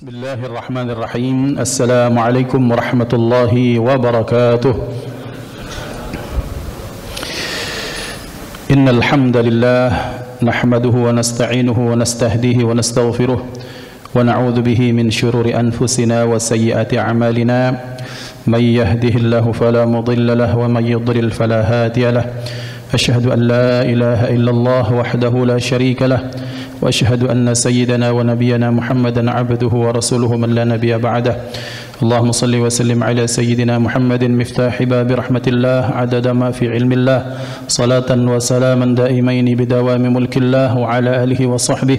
Bismillahirrahmanirrahim. Assalamualaikum warahmatullahi wabarakatuh. Innal hamdalillah nahmaduhu wa nasta'inuhu wa nastahdihi wa nastaghfiruh wa na'udzu bihi min shururi anfusina wa sayyiati a'malina. May yahdihillahu fala mudilla lahu wa may yudlil fala hadiya lahu. Asyhadu an la ilaha illallah wahdahu la syarika lahu. وأشهد أن سيدنا ونبينا محمدا عبده ورسوله من لا نبي بعده اللهم صل وسلم على سيدنا محمد مفتاح باب رحمة الله عدد ما في علم الله صلاة وسلاما دائمين بدوام ملك الله وعلى آله وصحبه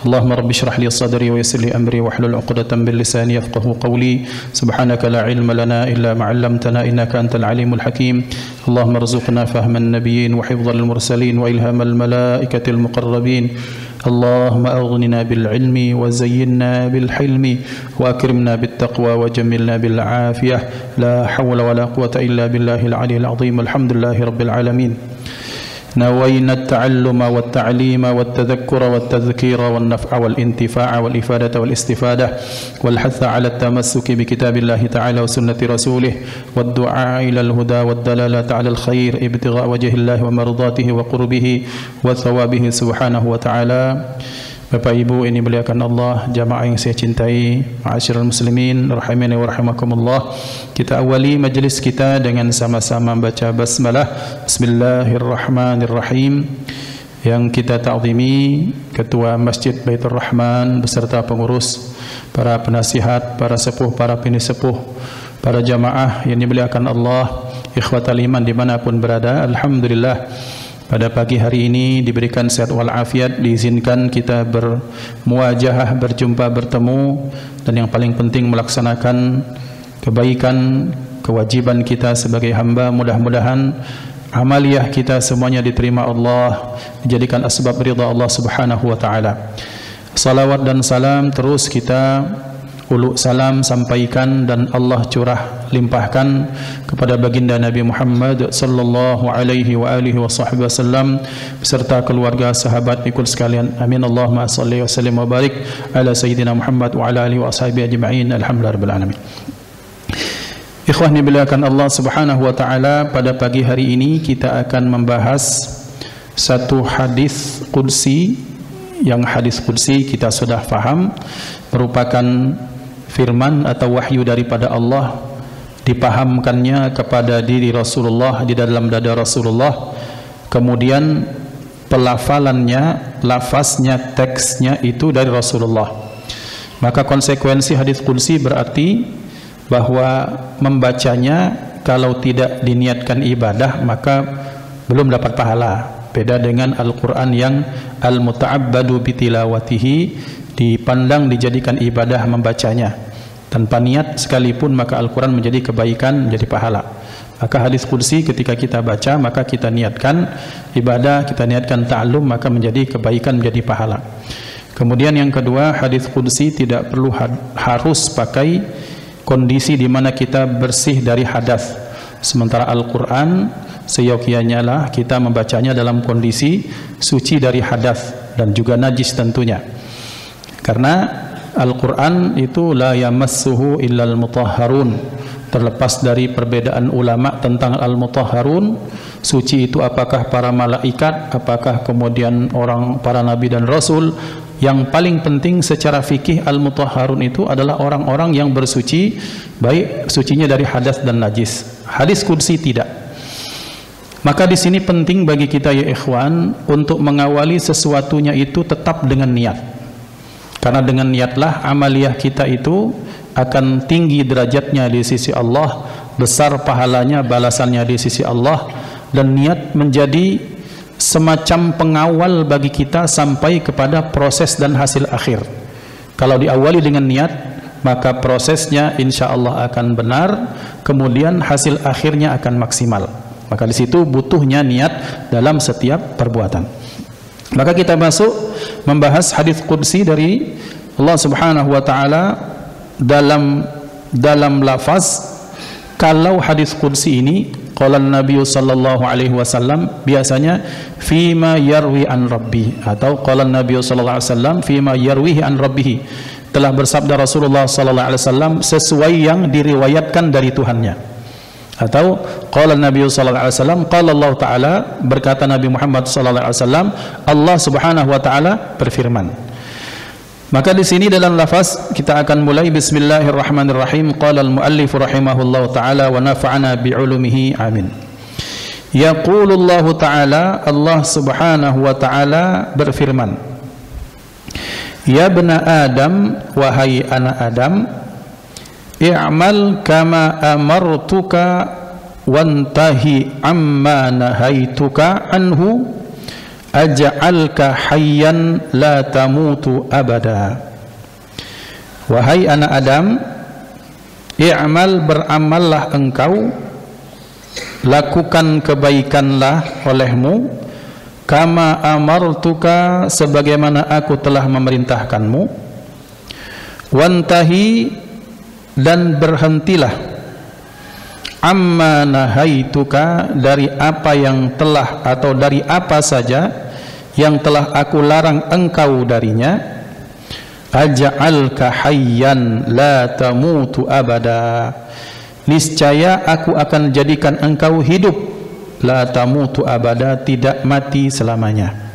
اللهم رب اشرح لي صدري ويسر لي أمري واحلل عقدة من لساني يفقهوا قولي سبحانك لا علم لنا إلا ما علمتنا إنك أنت العليم الحكيم اللهم ارزقنا فهم النبيين وحفظ المرسلين وإلهام الملائكة المقربين اللهم أغننا بالعلم وزينا بالحلم وأكرمنا بالتقوى وجملنا بالعافية لا حول ولا قوة إلا بالله العلي العظيم الحمد لله رب العالمين نوينا التعلم والتعليم والتذكر والتذكير والنفع والانتفاع والإفادة والاستفادة والحث على التمسك بكتاب الله تعالى وسنة رسوله والدعاء إلى الهدى والدلالة على الخير ابتغاء وجه الله ومرضاته وقربه وثوابه سبحانه وتعالى. Bapak Ibu ini muliakan Allah, jamaah yang saya cintai, ma'asyiral muslimin rahimani wa rahimakumullah. Kita awali majelis kita dengan sama-sama membaca basmalah. Bismillahirrahmanirrahim. Yang kita ta'zimi Ketua Masjid Baitur Rahman beserta pengurus, para penasihat, para sepuh, para pinisepuh, para jamaah yang dimuliakan Allah, ikhwatal iman dimanapun berada. Alhamdulillah, pada pagi hari ini diberikan sehat walafiat, diizinkan kita bermuajahah, berjumpa, bertemu, dan yang paling penting melaksanakan kebaikan, kewajiban kita sebagai hamba. Mudah-mudahan amaliyah kita semuanya diterima Allah, dijadikan asbab ridha Allah Subhanahu wa taala. Salawat dan salam terus kita ulu salam sampaikan dan Allah curah limpahkan kepada baginda Nabi Muhammad sallallahu alaihi wa alihi wasallam beserta keluarga, sahabat, ikut sekalian. Amin. Allahumma shalli wa sallim wa barik ala sayyidina Muhammad wa ala alihi wa ashabihi ajma'in. Alhamdulillahirabbil alamin. Ikhwan dimuliakan Allah Subhanahu wa taala, pada pagi hari ini kita akan membahas satu hadis qudsi. Yang hadis qudsi kita sudah faham, merupakan firman atau wahyu daripada Allah, dipahamkannya kepada diri Rasulullah, di dalam dada Rasulullah, kemudian pelafalannya, lafaznya, teksnya itu dari Rasulullah. Maka konsekuensi hadis qudsi berarti bahwa membacanya kalau tidak diniatkan ibadah maka belum dapat pahala. Beda dengan Al-Quran yang al-muta'abbadu bitilawatihi, dipandang dijadikan ibadah membacanya tanpa niat sekalipun, maka Al-Quran menjadi kebaikan, menjadi pahala. Maka hadis qudsi ketika kita baca maka kita niatkan ibadah, kita niatkan ta'allum, maka menjadi kebaikan, menjadi pahala. Kemudian yang kedua, hadis qudsi tidak perlu harus pakai kondisi di mana kita bersih dari hadas. Sementara Al-Quran seyogyanya lah kita membacanya dalam kondisi suci dari hadas dan juga najis tentunya. Karena Al-Quran itu la yamassuhu illal mutahharun. Terlepas dari perbedaan ulama tentang al-mutahharun, suci itu apakah para malaikat, apakah kemudian para nabi dan rasul. Yang paling penting secara fikih, al-mutahharun itu adalah orang-orang yang bersuci, baik sucinya dari hadas dan najis. Hadis qudsi tidak. Maka di sini penting bagi kita ya ikhwan untuk mengawali sesuatunya itu tetap dengan niat. Karena dengan niatlah amaliyah kita itu akan tinggi derajatnya di sisi Allah, besar pahalanya, balasannya di sisi Allah, dan niat menjadi semacam pengawal bagi kita sampai kepada proses dan hasil akhir. Kalau diawali dengan niat, maka prosesnya insya Allah akan benar, kemudian hasil akhirnya akan maksimal. Maka di situ butuhnya niat dalam setiap perbuatan. Maka kita masuk membahas hadis qudsi dari Allah Subhanahu wa taala dalam lafaz. Kalau hadis qudsi ini qala Nabi sallallahu alaihi wasallam, biasanya fima yarwi an rabbi, atau qala Nabi sallallahu alaihi wasallam fima yarwihi an rabbih. telah bersabda Rasulullah sallallahu alaihi wasallam sesuai yang diriwayatkan dari Tuhannya. Atau qala Nabi sallallahu alaihi wasallam, qala Allah taala, berkata Nabi Muhammad sallallahu alaihi wasallam, Allah Subhanahu wa taala berfirman. Maka di sini dalam lafaz kita akan mulai bismillahirrahmanirrahim. Qala al-muallif rahimahullahu taala wa nafa'ana bi'ulumihi, amin. Yaqulullahu taala, Allah Subhanahu wa taala berfirman, ya bna Adam, wahai anak Adam, i'mal kama amartuka wantahi amma nahaituka anhu, aj'alka hayyan la tamutu abada. Wahai anak Adam, i'mal, beramallah engkau, lakukan kebaikanlah olehmu, kama amartuka, sebagaimana aku telah memerintahkanmu, wantahi, dan berhentilah, amma nahaituka, dari apa yang telah atau dari apa saja yang telah aku larang engkau darinya, aj'alka hayyan la tamutu abada, niscaya aku akan jadikan engkau hidup, la tamutu abada, tidak mati selamanya.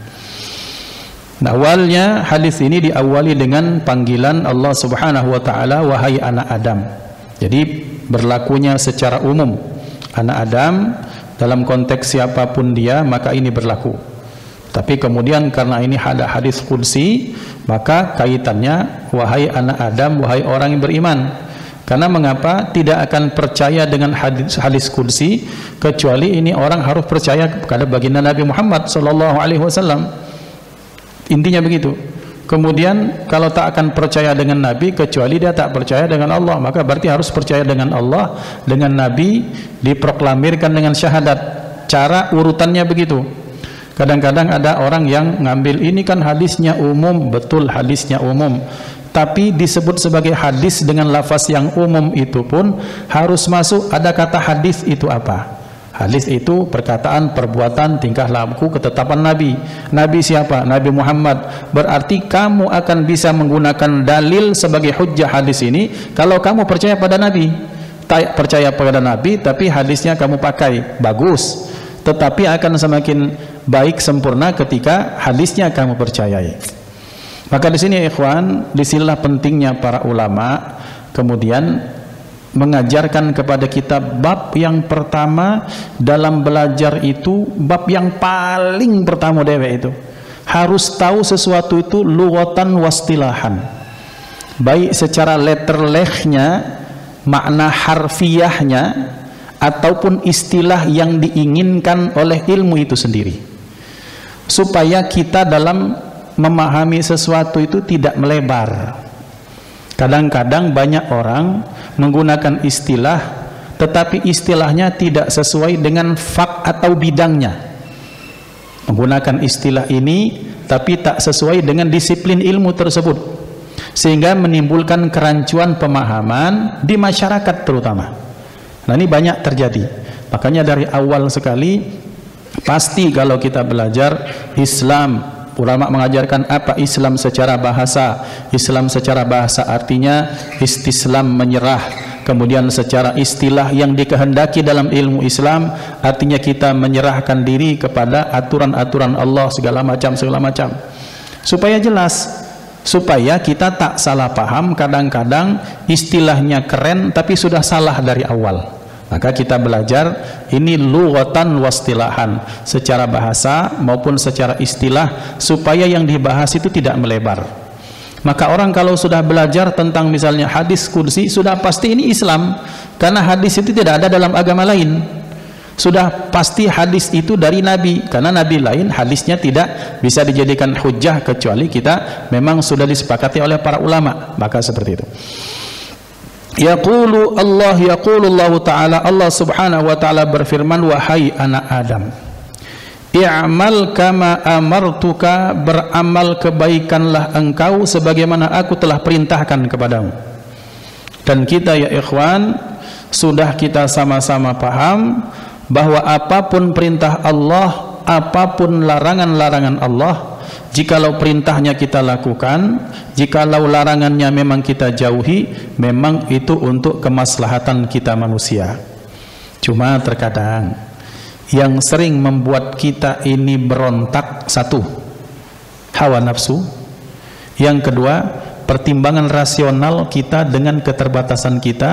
Nah, awalnya hadis ini diawali dengan panggilan Allah Subhanahu wa taala, wahai anak Adam. Jadi berlakunya secara umum. Anak Adam dalam konteks siapapun dia, maka ini berlaku. Tapi kemudian karena ini ada hadis qudsi, maka kaitannya wahai anak Adam, wahai orang yang beriman. Karena mengapa tidak akan percaya dengan hadis qudsi kecuali ini orang harus percaya kepada baginda Nabi Muhammad sallallahu alaihi wasallam. Intinya begitu. Kemudian kalau tak akan percaya dengan Nabi kecuali dia tak percaya dengan Allah, maka berarti harus percaya dengan Allah, dengan Nabi, diproklamirkan dengan syahadat. Cara urutannya begitu. Kadang-kadang ada orang yang ngambil ini kan hadisnya umum, betul hadisnya umum, tapi disebut sebagai hadis dengan lafaz yang umum itu pun harus masuk ada kata hadis itu apa. Hadis itu perkataan, perbuatan, tingkah laku, ketetapan Nabi. Nabi siapa? Nabi Muhammad. Berarti kamu akan bisa menggunakan dalil sebagai hujjah hadis ini kalau kamu percaya pada Nabi. Tak percaya pada Nabi tapi hadisnya kamu pakai, bagus. Tetapi akan semakin baik, sempurna ketika hadisnya kamu percayai. Maka di sini ikhwan, disinilah pentingnya para ulama kemudian mengajarkan kepada kita bab yang pertama dalam belajar itu, bab yang paling pertama dewe itu harus tahu sesuatu itu lughatan wastilahan, baik secara letterlehnya, makna harfiahnya, ataupun istilah yang diinginkan oleh ilmu itu sendiri, supaya kita dalam memahami sesuatu itu tidak melebar. Kadang-kadang banyak orang menggunakan istilah tetapi istilahnya tidak sesuai dengan fak atau bidangnya. Menggunakan istilah ini tapi tak sesuai dengan disiplin ilmu tersebut, sehingga menimbulkan kerancuan pemahaman di masyarakat terutama. Nah, ini banyak terjadi. Makanya dari awal sekali pasti kalau kita belajar Islam, ulama mengajarkan apa Islam secara bahasa. Islam secara bahasa artinya istislam, menyerah. Kemudian secara istilah yang dikehendaki dalam ilmu Islam artinya kita menyerahkan diri kepada aturan-aturan Allah segala macam. Supaya jelas, supaya kita tak salah paham. Kadang-kadang istilahnya keren tapi sudah salah dari awal. Maka kita belajar ini lughatan wastilahan, secara bahasa maupun secara istilah, supaya yang dibahas itu tidak melebar. Maka orang kalau sudah belajar tentang misalnya hadis qudsi, sudah pasti ini Islam, karena hadis itu tidak ada dalam agama lain. Sudah pasti hadis itu dari Nabi, karena Nabi lain hadisnya tidak bisa dijadikan hujjah kecuali kita memang sudah disepakati oleh para ulama. Maka seperti itu. Yaqulu Allah Ta'ala, Allah Subhanahu wa Ta'ala berfirman, wahai anak Adam, i'mal kama amartuka, beramal kebaikanlah engkau sebagaimana aku telah perintahkan kepadamu. Dan kita ya ikhwan, sudah kita sama-sama paham bahwa apapun perintah Allah, apapun larangan-larangan Allah, Jikalau perintahnya kita lakukan, jikalau larangannya memang kita jauhi, memang itu untuk kemaslahatan kita manusia. Cuma terkadang yang sering membuat kita ini berontak, satu, hawa nafsu. Yang kedua, pertimbangan rasional kita dengan keterbatasan kita,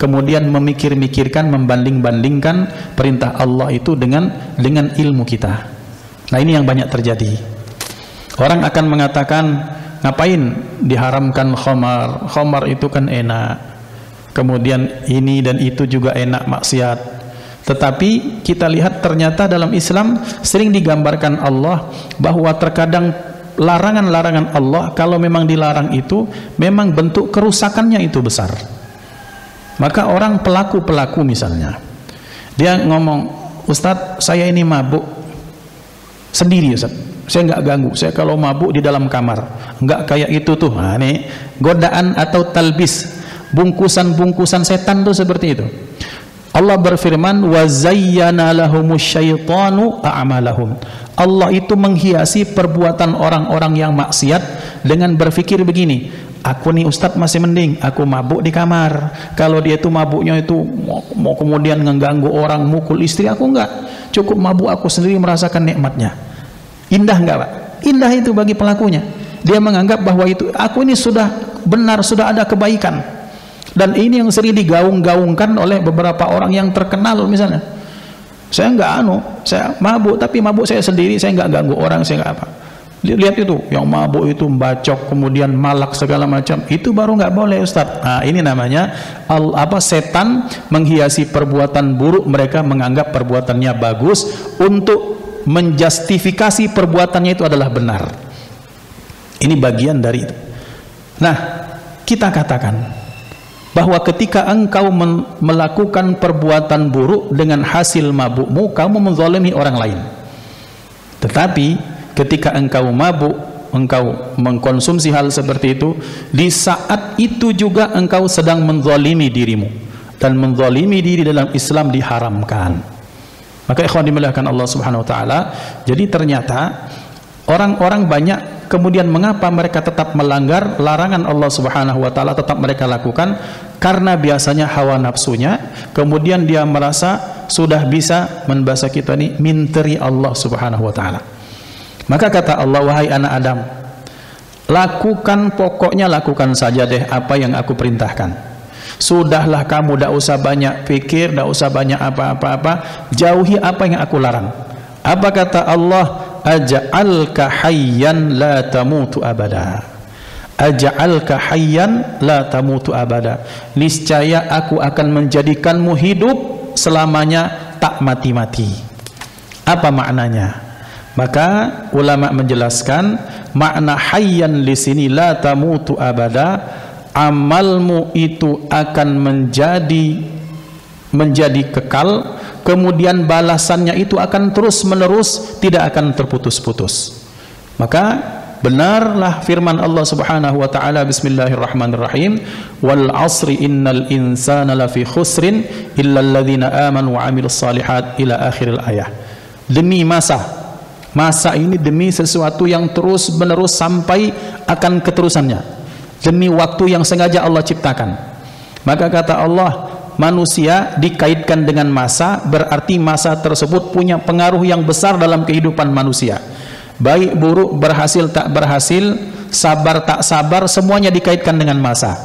kemudian memikir-mikirkan, membanding-bandingkan perintah Allah itu dengan ilmu kita. Nah, ini yang banyak terjadi. Orang akan mengatakan, ngapain diharamkan khamar? Khamar itu kan enak. Kemudian ini dan itu juga enak, maksiat. Tetapi kita lihat ternyata dalam Islam sering digambarkan Allah bahwa terkadang larangan-larangan Allah, kalau memang dilarang itu memang bentuk kerusakannya itu besar. Maka orang pelaku-pelaku misalnya, dia ngomong, Ustadz saya ini mabuk sendiri Ustadz, saya nggak ganggu, saya kalau mabuk di dalam kamar, nggak kayak itu tuh. Nah, ini godaan atau talbis, bungkusan-bungkusan setan tuh seperti itu. Allah berfirman, wa zayyana lahumusy syaitanu a'malahum. Allah itu menghiasi perbuatan orang-orang yang maksiat dengan berpikir begini, aku nih Ustadz masih mending aku mabuk di kamar. Kalau dia itu mabuknya itu mau kemudian mengganggu orang, mukul istri, aku enggak, cukup mabuk aku sendiri merasakan nikmatnya. Indah enggak Pak? Indah itu bagi pelakunya. Dia menganggap bahwa itu aku ini sudah benar, sudah ada kebaikan. Dan ini yang sering digaung-gaungkan oleh beberapa orang yang terkenal misalnya. Saya saya mabuk, tapi mabuk saya sendiri, saya enggak ganggu orang, saya enggak apa. Lihat itu, yang mabuk itu membacok, kemudian malak segala macam, itu baru nggak boleh Ustaz. Nah, ini namanya setan menghiasi perbuatan buruk, mereka menganggap perbuatannya bagus untuk menjustifikasi perbuatannya itu adalah benar. Ini bagian dari itu. Nah, kita katakan bahwa ketika engkau melakukan perbuatan buruk dengan hasil mabukmu, kamu menzalimi orang lain. Tetapi ketika engkau mabuk, engkau mengkonsumsi hal seperti itu, di saat itu juga engkau sedang menzalimi dirimu, dan menzalimi diri dalam Islam diharamkan. Maka ikhwan dimuliakan Allah Subhanahu wa taala, jadi ternyata orang-orang banyak kemudian mengapa mereka tetap melanggar larangan Allah Subhanahu wa taala, tetap mereka lakukan karena biasanya hawa nafsunya, kemudian dia merasa sudah bisa membahasa kita ini minteri Allah Subhanahu wa taala. Maka kata Allah, wahai anak Adam, lakukan, pokoknya lakukan saja deh apa yang aku perintahkan. Sudahlah kamu, tidak usah banyak pikir, tidak usah banyak apa-apa, jauhi apa yang aku larang. Apa kata Allah? Aja'alka hayyan la tamutu abada. Aja'alka hayyan la tamutu abada. Niscaya aku akan menjadikanmu hidup selamanya, tak mati-mati. Apa maknanya? Maka ulama menjelaskan makna hayyan di sini la tamutu abada, amalmu itu akan menjadi kekal, kemudian balasannya itu akan terus menerus, tidak akan terputus-putus. Maka benarlah firman Allah Subhanahu wa taala, bismillahirrahmanirrahim, wal asri innal insana lafi khusrin illa alladhina amanu wa amilus salihat, ila akhiril ayah. Demi masa ini demi sesuatu yang terus menerus sampai akan keterusannya, demi waktu yang sengaja Allah ciptakan. Maka kata Allah, manusia dikaitkan dengan masa, berarti masa tersebut punya pengaruh yang besar dalam kehidupan manusia. Baik buruk, berhasil tak berhasil, sabar tak sabar, semuanya dikaitkan dengan masa.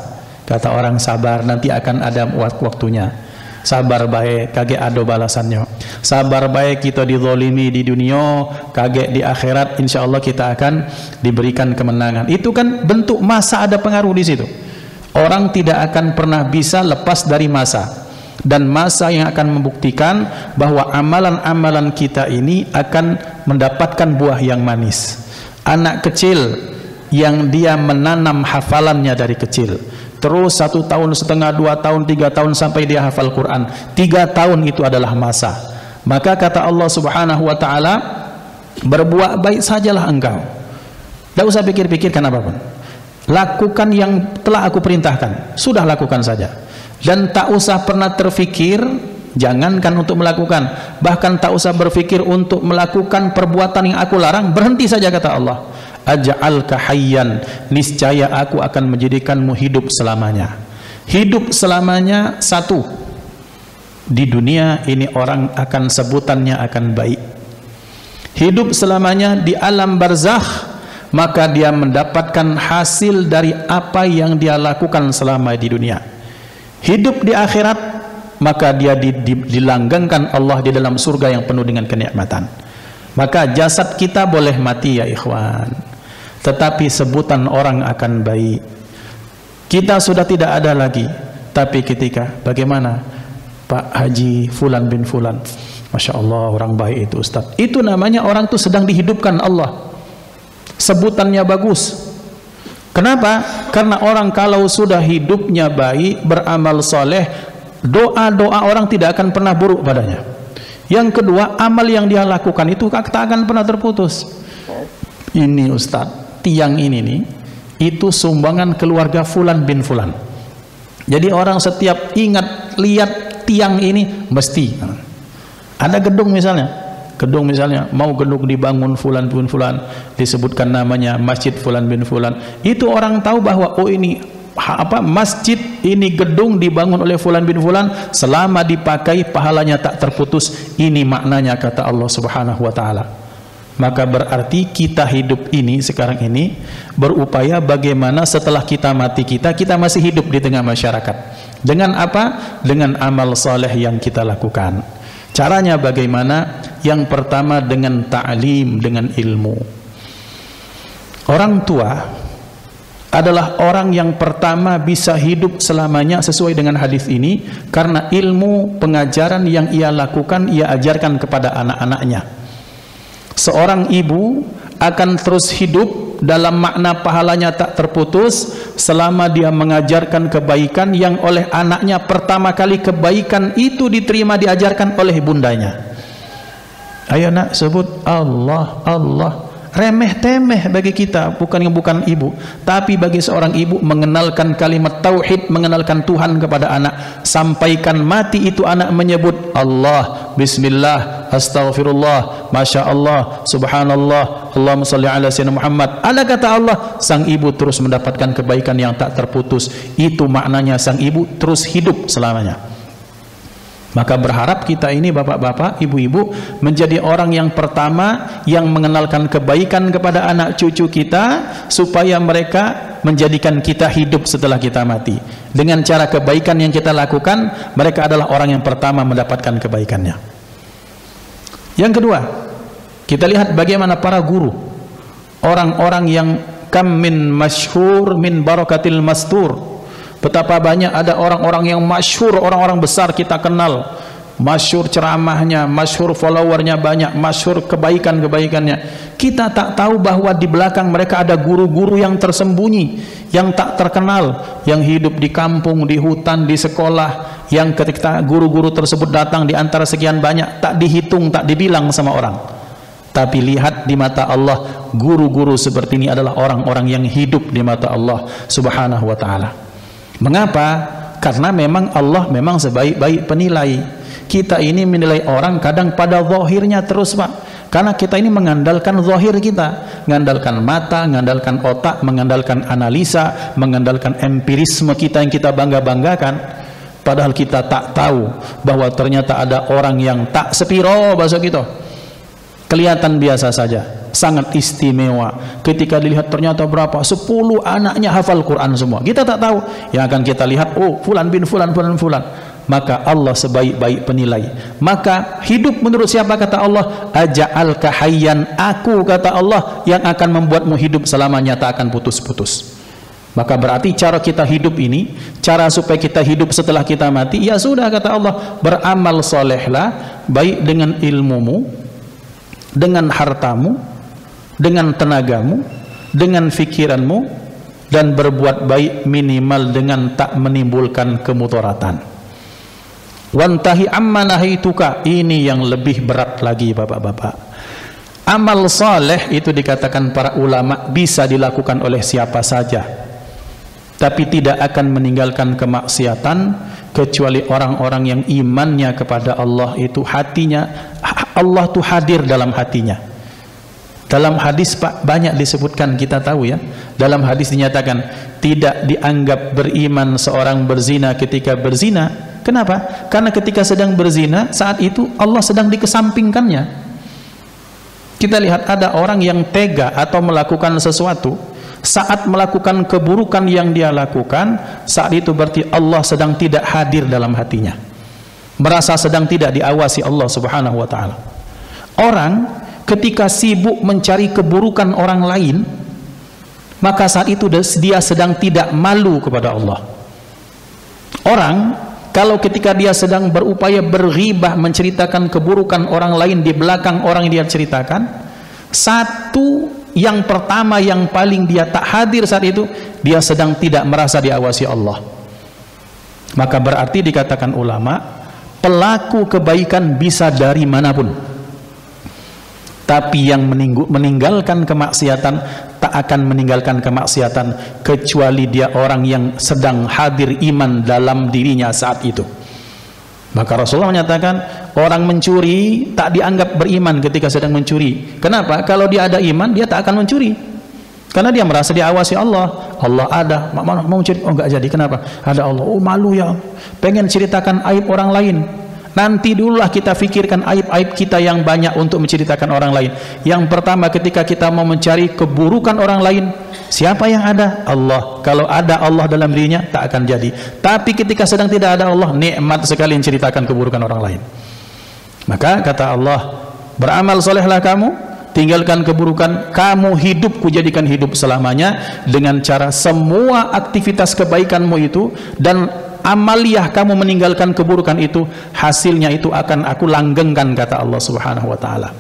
Kata orang sabar, nanti akan ada waktunya. Sabar baik, kagek ada balasannya. Sabar baik, kita dizalimi di dunia, kagek di akhirat insya Allah kita akan diberikan kemenangan. Itu kan bentuk masa, ada pengaruh di situ. Orang tidak akan pernah bisa lepas dari masa, dan masa yang akan membuktikan bahwa amalan-amalan kita ini akan mendapatkan buah yang manis. Anak kecil yang dia menanam hafalannya dari kecil, terus 1 tahun setengah, 2 tahun, 3 tahun sampai dia hafal Quran, 3 tahun itu adalah masa. Maka kata Allah Subhanahu wa taala, berbuat baik sajalah engkau, tidak usah pikir-pikirkan apapun, lakukan yang telah aku perintahkan, sudah lakukan saja, dan tak usah pernah terfikir, jangankan untuk melakukan, bahkan tak usah berfikir untuk melakukan perbuatan yang aku larang, berhenti saja kata Allah. aj'alka hayyan, niscaya aku akan menjadikanmu hidup selamanya. Hidup selamanya satu, di dunia ini orang akan sebutannya akan baik. Hidup selamanya di alam barzakh, maka dia mendapatkan hasil dari apa yang dia lakukan selama di dunia. Hidup di akhirat, maka dia dilanggengkan Allah di dalam surga yang penuh dengan kenikmatan. Maka jasad kita boleh mati ya ikhwan, tetapi sebutan orang akan baik. Kita sudah tidak ada lagi, tapi ketika bagaimana Pak Haji Fulan bin Fulan, Masya Allah orang baik itu Ustaz, itu namanya orang itu sedang dihidupkan Allah, sebutannya bagus. Kenapa? Karena orang kalau sudah hidupnya baik, beramal soleh, doa-doa orang tidak akan pernah buruk padanya. Yang kedua, amal yang dia lakukan itu tak akan pernah terputus. Ini Ustaz, tiang ini nih, itu sumbangan keluarga Fulan bin Fulan. Jadi orang setiap ingat lihat tiang ini mesti ada gedung misalnya, mau gedung dibangun Fulan bin Fulan, disebutkan namanya Masjid Fulan bin Fulan, itu orang tahu bahwa oh ini masjid ini gedung dibangun oleh Fulan bin Fulan, selama dipakai pahalanya tak terputus. Ini maknanya kata Allah Subhanahu wa taala. Maka berarti kita hidup ini sekarang ini berupaya bagaimana setelah kita mati kita masih hidup di tengah masyarakat. Dengan apa? Dengan amal soleh yang kita lakukan. Caranya bagaimana? Yang pertama dengan ta'lim, dengan ilmu. Orang tua adalah orang yang pertama bisa hidup selamanya sesuai dengan hadis ini, karena ilmu pengajaran yang ia lakukan ia ajarkan kepada anak-anaknya. Seorang ibu akan terus hidup dalam makna pahalanya tak terputus selama dia mengajarkan kebaikan yang oleh anaknya pertama kali kebaikan itu diterima diajarkan oleh bundanya. Ayo nak sebut Allah, Allah. Remeh temeh bagi kita, bukan ibu, tapi bagi seorang ibu mengenalkan kalimat tauhid, mengenalkan Tuhan kepada anak, sampaikan mati itu anak menyebut Allah, bismillah, astaghfirullah, masya Allah, subhanallah, Allahumma salli ala sayyidina Muhammad. Ada kata Allah, sang ibu terus mendapatkan kebaikan yang tak terputus. Itu maknanya sang ibu terus hidup selamanya. Maka berharap kita ini bapak-bapak, ibu-ibu menjadi orang yang pertama yang mengenalkan kebaikan kepada anak cucu kita, supaya mereka menjadikan kita hidup setelah kita mati. Dengan cara kebaikan yang kita lakukan, mereka adalah orang yang pertama mendapatkan kebaikannya. Yang kedua, kita lihat bagaimana para guru, orang-orang yang kam min masyhur min barakatil mastur. Betapa banyak ada orang-orang yang masyhur, orang-orang besar kita kenal, masyhur ceramahnya, masyhur followernya banyak, masyhur kebaikan-kebaikannya. Kita tak tahu bahwa di belakang mereka ada guru-guru yang tersembunyi, yang tak terkenal, yang hidup di kampung, di hutan, di sekolah, yang ketika guru-guru tersebut datang di antara sekian banyak, tak dihitung, tak dibilang sama orang. Tapi lihat di mata Allah, guru-guru seperti ini adalah orang-orang yang hidup di mata Allah Subhanahu wa ta'ala. Mengapa? Karena memang Allah memang sebaik-baik penilai. Kita ini menilai orang kadang pada zahirnya terus Pak, karena kita ini mengandalkan zahir kita, mengandalkan mata, mengandalkan otak, mengandalkan analisa, mengandalkan empirisme kita yang kita bangga-banggakan. Padahal kita tak tahu bahwa ternyata ada orang yang tak sepiro bahasa kita, kelihatan biasa saja, sangat istimewa. Ketika dilihat ternyata berapa? 10 anaknya hafal Quran semua. Kita tak tahu. Yang akan kita lihat, oh Fulan bin Fulan, Fulan bin Fulan. Maka Allah sebaik-baik penilai. Maka hidup menurut siapa kata Allah? Aja'alka hayyan, aku kata Allah yang akan membuatmu hidup selamanya, tak akan putus-putus. Maka berarti cara kita hidup ini, cara supaya kita hidup setelah kita mati, ya sudah kata Allah, beramal solehlah, baik dengan ilmumu, dengan hartamu, dengan tenagamu, dengan fikiranmu, dan berbuat baik minimal dengan tak menimbulkan kemudaratan. Wantahi amma nahituka, ini yang lebih berat lagi bapak-bapak. Amal saleh itu dikatakan para ulama bisa dilakukan oleh siapa saja, tapi tidak akan meninggalkan kemaksiatan kecuali orang-orang yang imannya kepada Allah itu hatinya, Allah itu hadir dalam hatinya. Dalam hadis Pak banyak disebutkan, kita tahu ya. Dalam hadis dinyatakan tidak dianggap beriman seorang berzina ketika berzina. Kenapa? Karena ketika sedang berzina, saat itu Allah sedang dikesampingkannya. Kita lihat ada orang yang tega atau melakukan sesuatu, saat melakukan keburukan yang dia lakukan, saat itu berarti Allah sedang tidak hadir dalam hatinya, merasa sedang tidak diawasi Allah Subhanahu wa ta'ala. Orang ketika sibuk mencari keburukan orang lain, maka saat itu dia sedang tidak malu kepada Allah. Orang kalau ketika dia sedang berupaya berghibah, menceritakan keburukan orang lain di belakang orang yang dia ceritakan, satu yang pertama yang paling dia tak hadir saat itu, dia sedang tidak merasa diawasi Allah. Maka berarti dikatakan ulama, pelaku kebaikan bisa dari manapun, tapi yang meninggalkan kemaksiatan tak akan meninggalkan kemaksiatan kecuali dia orang yang sedang hadir iman dalam dirinya saat itu. Maka Rasulullah menyatakan orang mencuri tak dianggap beriman ketika sedang mencuri. Kenapa? Kalau dia ada iman, dia tak akan mencuri, karena dia merasa diawasi Allah. Allah ada, mau mencuri, oh enggak jadi. Kenapa? Ada Allah. Oh malu ya, pengen ceritakan aib orang lain. Nanti dululah kita fikirkan aib-aib kita yang banyak untuk menceritakan orang lain. Yang pertama, ketika kita mau mencari keburukan orang lain, siapa yang ada? Allah. Kalau ada Allah dalam dirinya, tak akan jadi. Tapi ketika sedang tidak ada Allah, nikmat sekali menceritakan keburukan orang lain. Maka kata Allah, beramal solehlah kamu, tinggalkan keburukan, kamu hidup kujadikan hidup selamanya dengan cara semua aktivitas kebaikanmu itu dan amaliyah kamu meninggalkan keburukan itu, hasilnya itu akan aku langgengkan, kata Allah Subhanahu wa ta'ala.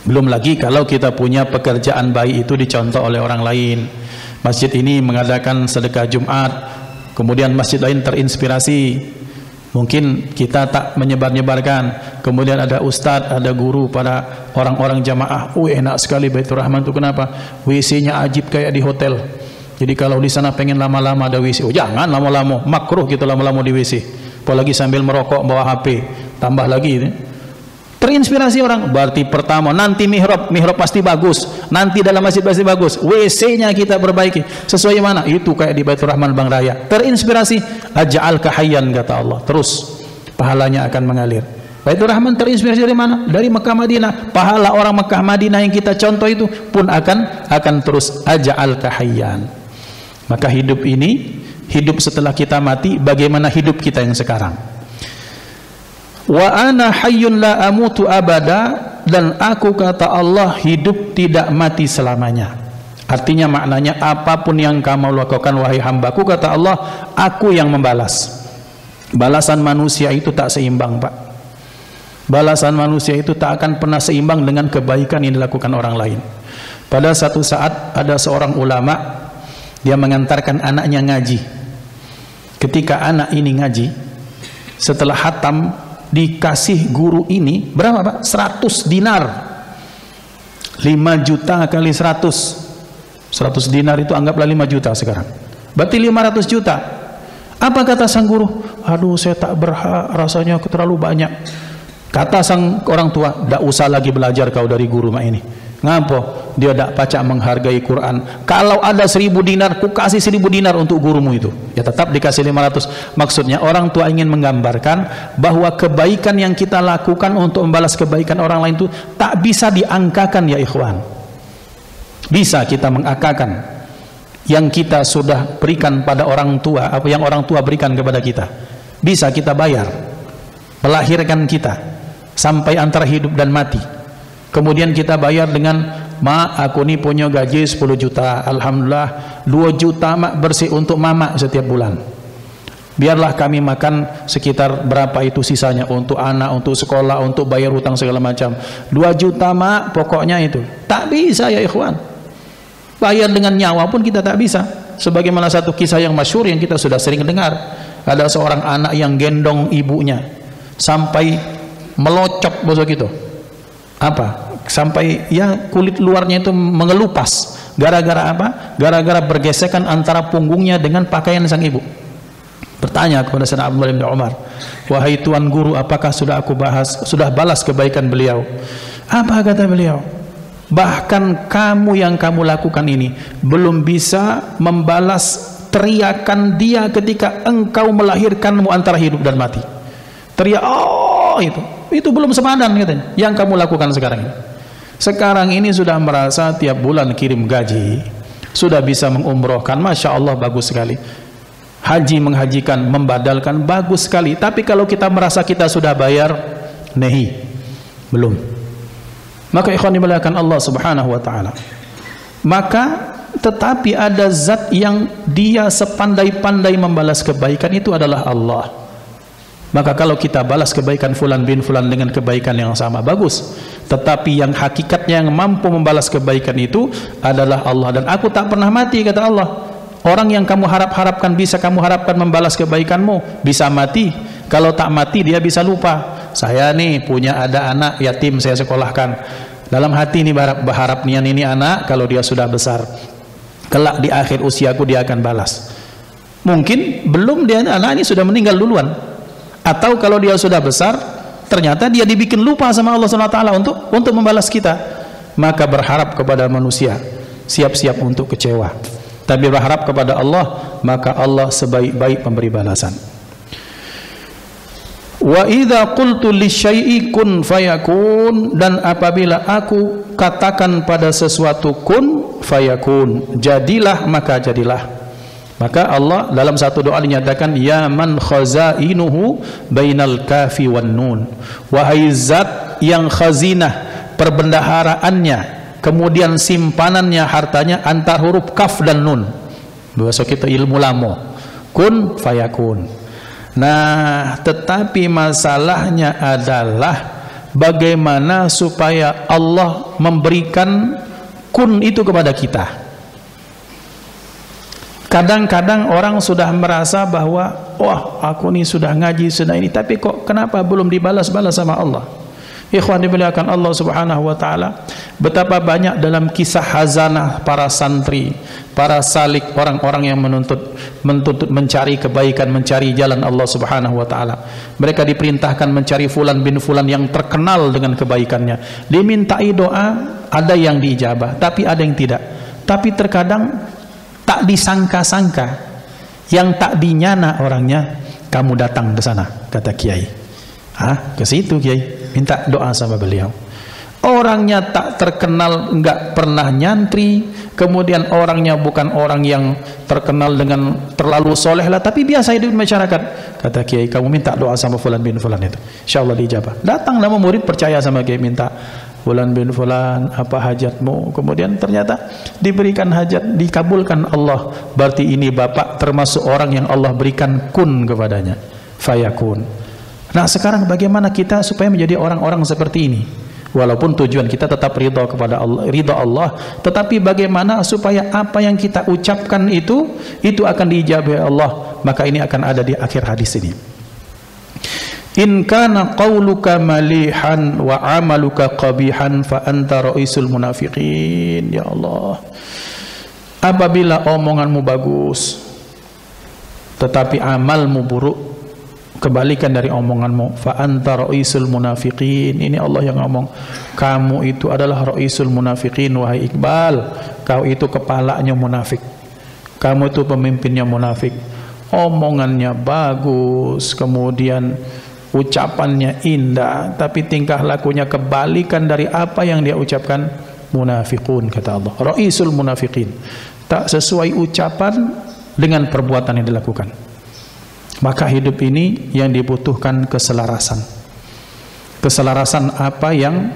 Belum lagi kalau kita punya pekerjaan baik itu dicontoh oleh orang lain. Masjid ini mengadakan sedekah Jumat, kemudian masjid lain terinspirasi, mungkin kita tak menyebar-nyebarkan, kemudian ada ustadz, ada guru pada orang-orang jamaah, enak sekali Baitur Rahman itu. Kenapa? WC-nya ajib kayak di hotel. Jadi kalau di sana pengen lama-lama ada WC, oh jangan lama-lama, makruh kita lama-lama di WC, apalagi sambil merokok bawa HP, tambah lagi ini. Terinspirasi orang, berarti pertama nanti mihrab pasti bagus, nanti dalam masjid pasti bagus, WC-nya kita perbaiki, sesuai mana? Itu kayak di Baitur Rahman Bang Raya. Terinspirasi, aj'alka hayyan, kata Allah, terus pahalanya akan mengalir. Baitur Rahman terinspirasi dari mana? Dari Mekah Madinah. Pahala orang Mekah Madinah yang kita contoh itu pun akan terus, aj'alka hayyan. Maka hidup ini, hidup setelah kita mati, bagaimana hidup kita yang sekarang? Wa ana hayyun la amutu abada, dan aku, kata Allah, hidup tidak mati selamanya. Artinya maknanya apapun yang kamu lakukan wahai hambaku, kata Allah, aku yang membalas. Balasan manusia itu tak seimbang, Pak. Balasan manusia itu tak akan pernah seimbang dengan kebaikan yang dilakukan orang lain. Pada satu saat ada seorang ulama, dia mengantarkan anaknya ngaji. Ketika anak ini ngaji, setelah hatam dikasih guru ini berapa Pak? 100 dinar. 5 juta kali 100 dinar itu anggaplah 5 juta sekarang, berarti 500 juta. Apa kata sang guru? Aduh, saya tak berhak, rasanya terlalu banyak. Kata sang orang tua, tidak usah lagi belajar kau dari guru mak ini. Ngapa? Dia tak pacak menghargai Quran. Kalau ada 1000 dinar, ku kasih 1000 dinar untuk gurumu itu. Ya tetap dikasih 500. Maksudnya orang tua ingin menggambarkan bahwa kebaikan yang kita lakukan untuk membalas kebaikan orang lain itu tak bisa diangkakan, ya ikhwan. Bisa kita mengangkakan yang kita sudah berikan pada orang tua, apa yang orang tua berikan kepada kita. Bisa kita bayar, melahirkan kita sampai antara hidup dan mati. Kemudian kita bayar dengan, mak aku ini punya gaji 10 juta, alhamdulillah 2 juta mak bersih untuk mama setiap bulan, biarlah kami makan sekitar berapa itu sisanya untuk anak, untuk sekolah, untuk bayar hutang segala macam. 2 juta mak pokoknya itu. Tak bisa, ya ikhwan. Bayar dengan nyawa pun kita tak bisa. Sebagaimana satu kisah yang masyhur yang kita sudah sering dengar, ada seorang anak yang gendong ibunya sampai melocok bosok itu. Apa? Sampai ya kulit luarnya itu mengelupas. Gara-gara apa? Gara-gara bergesekan antara punggungnya dengan pakaian sang ibu. Bertanya kepada Sayyidina Abdullah bin Umar, wahai tuan guru, apakah sudah balas kebaikan beliau? Apa kata beliau? Bahkan kamu yang kamu lakukan ini belum bisa membalas teriakan dia ketika engkau melahirkanmu antara hidup dan mati. Teriak, oh itu belum sepadan katanya yang kamu lakukan sekarang ini. Sekarang ini sudah merasa tiap bulan kirim gaji, sudah bisa mengumrohkan, Masya Allah bagus sekali. Haji menghajikan, membadalkan, bagus sekali. Tapi kalau kita merasa kita sudah bayar, nehi, belum. Maka ikhwan dimuliakan Allah subhanahu wa ta'ala, maka tetapi ada zat yang dia sepandai-pandai membalas kebaikan, itu adalah Allah. Maka kalau kita balas kebaikan fulan bin fulan dengan kebaikan yang sama, bagus. Tetapi yang hakikatnya yang mampu membalas kebaikan itu adalah Allah. Dan aku tak pernah mati, kata Allah. Orang yang kamu harapkan bisa kamu harapkan membalas kebaikanmu, bisa mati. Kalau tak mati dia bisa lupa. Saya nih punya ada anak yatim saya sekolahkan. Dalam hati ini berharap nian ini anak kalau dia sudah besar, kelak di akhir usiaku dia akan balas. Mungkin belum, dia anak ini sudah meninggal duluan. Atau kalau dia sudah besar, ternyata dia dibikin lupa sama Allah SWT untuk membalas kita. Maka berharap kepada manusia, siap-siap untuk kecewa. Tapi berharap kepada Allah, maka Allah sebaik-baik pemberi balasan. Wa idza qultu lisyai'i kun fayakun, dan apabila aku katakan pada sesuatu kun fayakun, jadilah maka jadilah. Maka Allah dalam satu doa dinyatakan, ya man khazainuhu bainal kafi wan nun, wahai zat yang khazinah perbendaharaannya, kemudian simpanannya hartanya antar huruf kaf dan nun. Bahasa kita ilmu lamo, kun fayakun. Nah, tetapi masalahnya adalah bagaimana supaya Allah memberikan kun itu kepada kita. Kadang-kadang orang sudah merasa bahwa wah, aku ini sudah ngaji, sudah ini, tapi kok kenapa belum dibalas-balas sama Allah? Ikhwan dimuliakan Allah subhanahu wa ta'ala, betapa banyak dalam kisah hazanah para santri, para salik, orang-orang yang menuntut mencari kebaikan, mencari jalan Allah subhanahu wa ta'ala. Mereka diperintahkan mencari fulan bin fulan yang terkenal dengan kebaikannya, dimintai doa, ada yang diijabah tapi ada yang tidak. Tapi terkadang tak disangka-sangka, yang tak dinyana orangnya, kamu datang ke sana, kata kiai. Ke situ kiai, minta doa sama beliau. Orangnya tak terkenal, enggak pernah nyantri, kemudian orangnya bukan orang yang terkenal dengan terlalu soleh lah, tapi biasa hidup masyarakat. Kata kiai, kamu minta doa sama fulan bin fulan itu, insyaallah dijabah. Datang nama murid percaya sama kiai, minta fulan bin fulan, apa hajatmu? Kemudian ternyata diberikan hajat, dikabulkan Allah. Berarti ini bapak termasuk orang yang Allah berikan kun kepadanya, fayakun. Nah, sekarang bagaimana kita supaya menjadi orang-orang seperti ini? Walaupun tujuan kita tetap ridha kepada Allah, ridha Allah, tetapi bagaimana supaya apa yang kita ucapkan itu akan diijabahi Allah? Maka ini akan ada di akhir hadis ini. In kana qauluka malihan wa amaluka qabihan fa anta ra'isul munafiqin. Ya Allah, apabila omonganmu bagus tetapi amalmu buruk, kebalikan dari omonganmu, fa anta ra'isul munafiqin. Ini Allah yang ngomong, kamu itu adalah ra'isul munafiqin, wahai Iqbal, kau itu kepalanya munafik, kamu itu pemimpinnya munafik. Omongannya bagus, kemudian ucapannya indah, tapi tingkah lakunya kebalikan dari apa yang dia ucapkan, munafiqun, kata Allah, ra'isul munafiqin. Tak sesuai ucapan dengan perbuatan yang dilakukan. Maka hidup ini yang dibutuhkan keselarasan. Keselarasan apa yang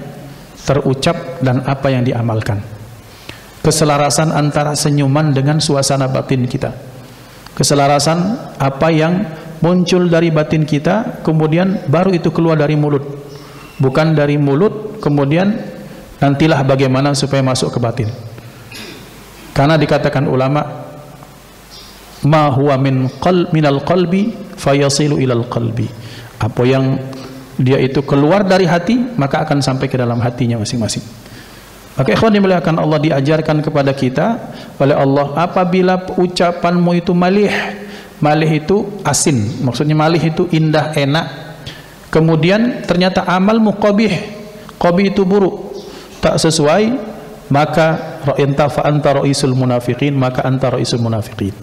terucap dan apa yang diamalkan. Keselarasan antara senyuman dengan suasana batin kita. Keselarasan apa yang muncul dari batin kita, kemudian baru itu keluar dari mulut. Bukan dari mulut, kemudian nantilah bagaimana supaya masuk ke batin. Karena dikatakan ulama, ma huwa minal qalbi fayasilu ilal qalbi. Apa yang dia itu keluar dari hati, maka akan sampai ke dalam hatinya masing-masing. Maka ikhwan dimuliakan Allah, diajarkan kepada kita oleh Allah, apabila ucapanmu itu malih, malih itu asin, maksudnya malih itu indah, enak, kemudian ternyata amalmu qabih, qabih itu buruk, tak sesuai maka anta fa anta ra'isul munafiqin, maka anta ra'isul munafiqin.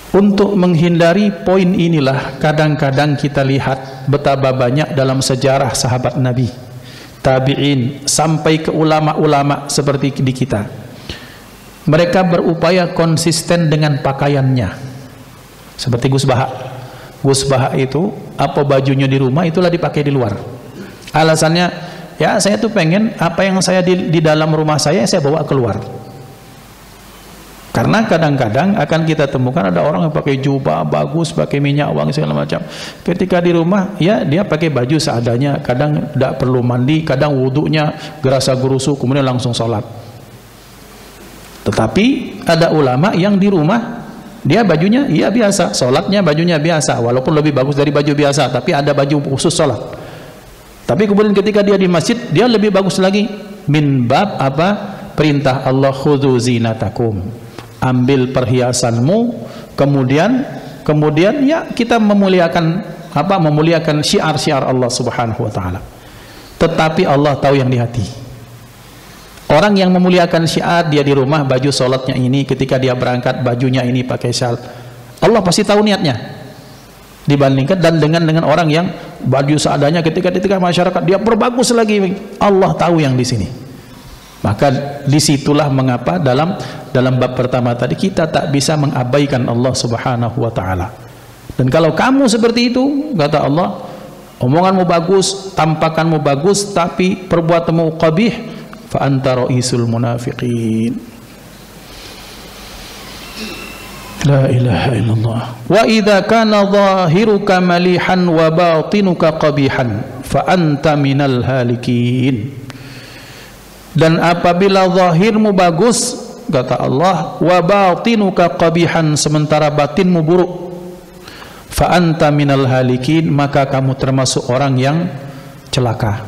Untuk menghindari poin inilah kadang-kadang kita lihat betapa banyak dalam sejarah sahabat Nabi, tabi'in, sampai ke ulama-ulama seperti di kita, mereka berupaya konsisten dengan pakaiannya. Seperti Gus Baha. Gus Baha itu apa bajunya di rumah itulah dipakai di luar. Alasannya, ya saya tuh pengen apa yang saya di dalam rumah saya bawa keluar. Karena kadang-kadang akan kita temukan ada orang yang pakai jubah bagus, pakai minyak wangi segala macam. Ketika di rumah, ya dia pakai baju seadanya, kadang tidak perlu mandi, kadang wudunya gerasa gerusu, kemudian langsung sholat. Tetapi ada ulama yang di rumah dia bajunya iya biasa, sholatnya bajunya biasa, walaupun lebih bagus dari baju biasa, tapi ada baju khusus sholat. Tapi kemudian ketika dia di masjid, dia lebih bagus lagi. Min bab apa? Perintah Allah, khudzu zinatakum, ambil perhiasanmu. Kemudian ya kita memuliakan apa? Memuliakan syiar-syiar Allah Subhanahu wa taala. Tetapi Allah tahu yang di hati. Orang yang memuliakan syiar, dia di rumah baju sholatnya ini, ketika dia berangkat bajunya ini pakai syal, Allah pasti tahu niatnya. Dibandingkan dan dengan orang yang baju seadanya, ketika masyarakat dia perbagus lagi, Allah tahu yang di sini. Maka disitulah mengapa dalam bab pertama tadi kita tak bisa mengabaikan Allah Subhanahu wa taala. Dan kalau kamu seperti itu, kata Allah, omonganmu bagus, tampakanmu bagus, tapi perbuatanmu qabih, fa anta ra'isul munafiqin. La ilaha illallah. Wa idza kana zahiruka malihan wa batinuka qabihan fa anta minal halikin. Dan apabila zahirmu bagus, kata Allah, wa batinuka qabihan, sementara batinmu buruk, fa anta minal halikin, maka kamu termasuk orang yang celaka,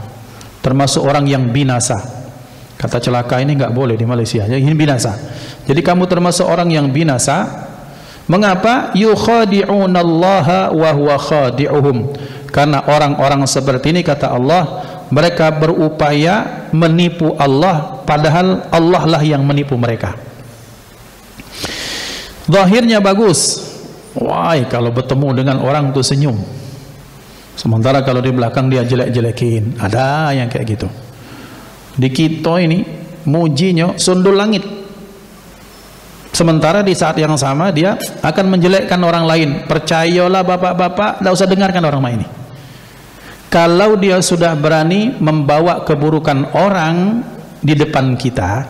termasuk orang yang binasa. Kata celaka ini enggak boleh di Malaysia, jadi ini binasa. Jadi kamu termasuk orang yang binasa. Mengapa? Yukhadi'unallaha wa huwa khadi'uhum. Karena orang-orang seperti ini, kata Allah, mereka berupaya menipu Allah, padahal Allah lah yang menipu mereka. Zahirnya bagus, wah, kalau bertemu dengan orang tuh senyum, sementara kalau di belakang dia jelek-jelekin. Ada yang kayak gitu. Di kita ini mujinya sundul langit, sementara di saat yang sama dia akan menjelekkan orang lain. Percayalah bapak-bapak, tidak usah dengarkan orang lain ini. Kalau dia sudah berani membawa keburukan orang di depan kita,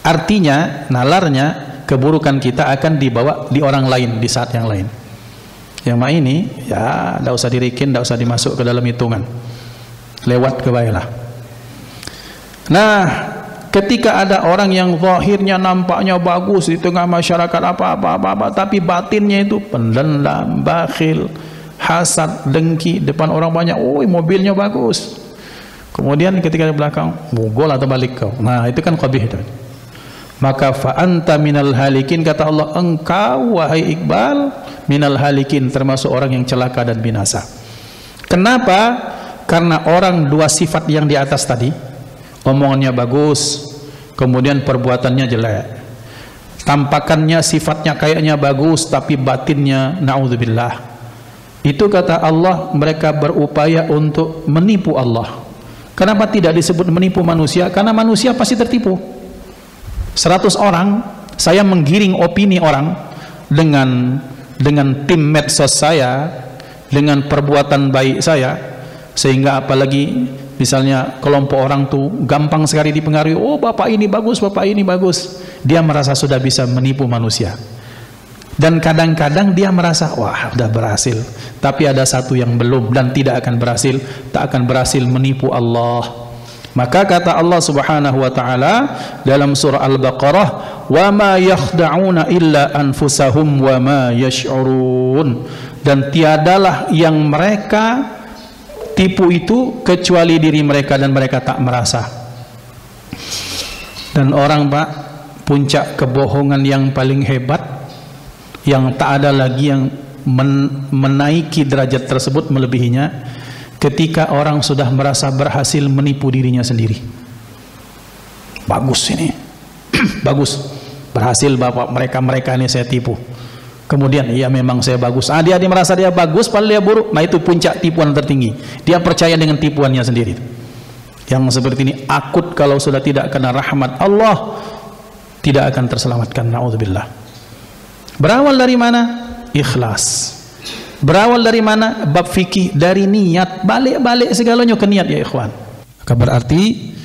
artinya nalarnya keburukan kita akan dibawa di orang lain di saat yang lain. Yang ini ya tidak usah dirikin, tidak usah dimasuk ke dalam hitungan, lewat kebaiklah. Nah, ketika ada orang yang zahirnya nampaknya bagus di tengah masyarakat apa-apa, tapi batinnya itu pendendam, bakhil, hasad, dengki, depan orang banyak, oh mobilnya bagus, kemudian ketika di belakang mogol atau balik kau. Nah, itu kan qabih itu. Maka fa anta minal halikin, kata Allah, engkau wahai Iqbal minal halikin, termasuk orang yang celaka dan binasa. Kenapa? Karena orang dua sifat yang di atas tadi, omongannya bagus, kemudian perbuatannya jelek, tampakannya sifatnya kayaknya bagus tapi batinnya naudzubillah, itu kata Allah mereka berupaya untuk menipu Allah. Kenapa tidak disebut menipu manusia? Karena manusia pasti tertipu. 100 orang saya menggiring opini orang dengan tim medsos saya, dengan perbuatan baik saya, sehingga apalagi misalnya kelompok orang tuh gampang sekali dipengaruhi. Oh bapak ini bagus, bapak ini bagus. Dia merasa sudah bisa menipu manusia. Dan kadang-kadang dia merasa wah sudah berhasil. Tapi ada satu yang belum dan tidak akan berhasil. Tak akan berhasil menipu Allah. Maka kata Allah Subhanahu wa taala dalam surah Al-Baqarah, "Wa ma yakhda'una illa anfusahum wa ma yash'urun." Dan tiadalah yang mereka tipu itu kecuali diri mereka dan mereka tak merasa. Dan orang, Pak, puncak kebohongan yang paling hebat, yang tak ada lagi yang menaiki derajat tersebut melebihinya, ketika orang sudah merasa berhasil menipu dirinya sendiri. bagus ini, bagus, berhasil bapak mereka ini saya tipu. Kemudian iya memang saya bagus. Dia merasa dia bagus, padahal dia buruk. Nah itu puncak tipuan tertinggi. Dia percaya dengan tipuannya sendiri. Yang seperti ini akut kalau sudah tidak kena rahmat Allah, tidak akan terselamatkan. Na'udzubillah. Berawal dari mana? Ikhlas. Berawal dari mana? Bab fikih, dari niat. Balik-balik segalanya ke niat ya ikhwan. Maka berarti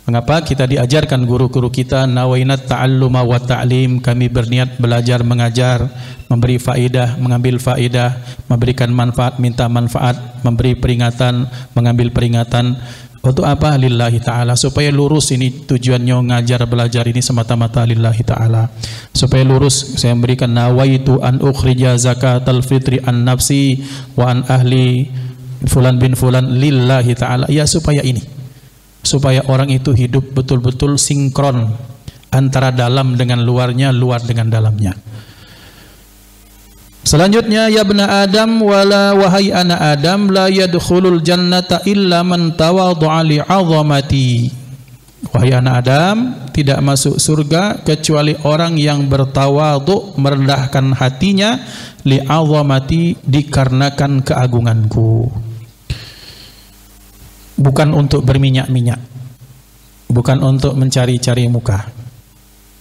mengapa kita diajarkan guru-guru kita nawainat ta'alluma wa ta'lim, kami berniat belajar mengajar, memberi faedah, mengambil faedah, memberikan manfaat, minta manfaat, memberi peringatan, mengambil peringatan. Untuk apa? Lillahi ta'ala, supaya lurus. Ini tujuannya ngajar belajar ini semata-mata lillahi ta'ala, supaya lurus. Saya memberikan nawaitu an ukhrija zakatal fitri an nafsi wa an ahli fulan bin fulan lillahi ta'ala, ya supaya ini, supaya orang itu hidup betul-betul sinkron antara dalam dengan luarnya, luar dengan dalamnya. Selanjutnya, ya bna Adam, wahai anak Adam, la yadkhulul jannata illa man tawadhu'a li'azamati. Wahai anak Adam, tidak masuk surga kecuali orang yang bertawadhu, merendahkan hatinya, li'azamati, dikarenakan keagunganku. Bukan untuk berminyak-minyak, bukan untuk mencari-cari muka.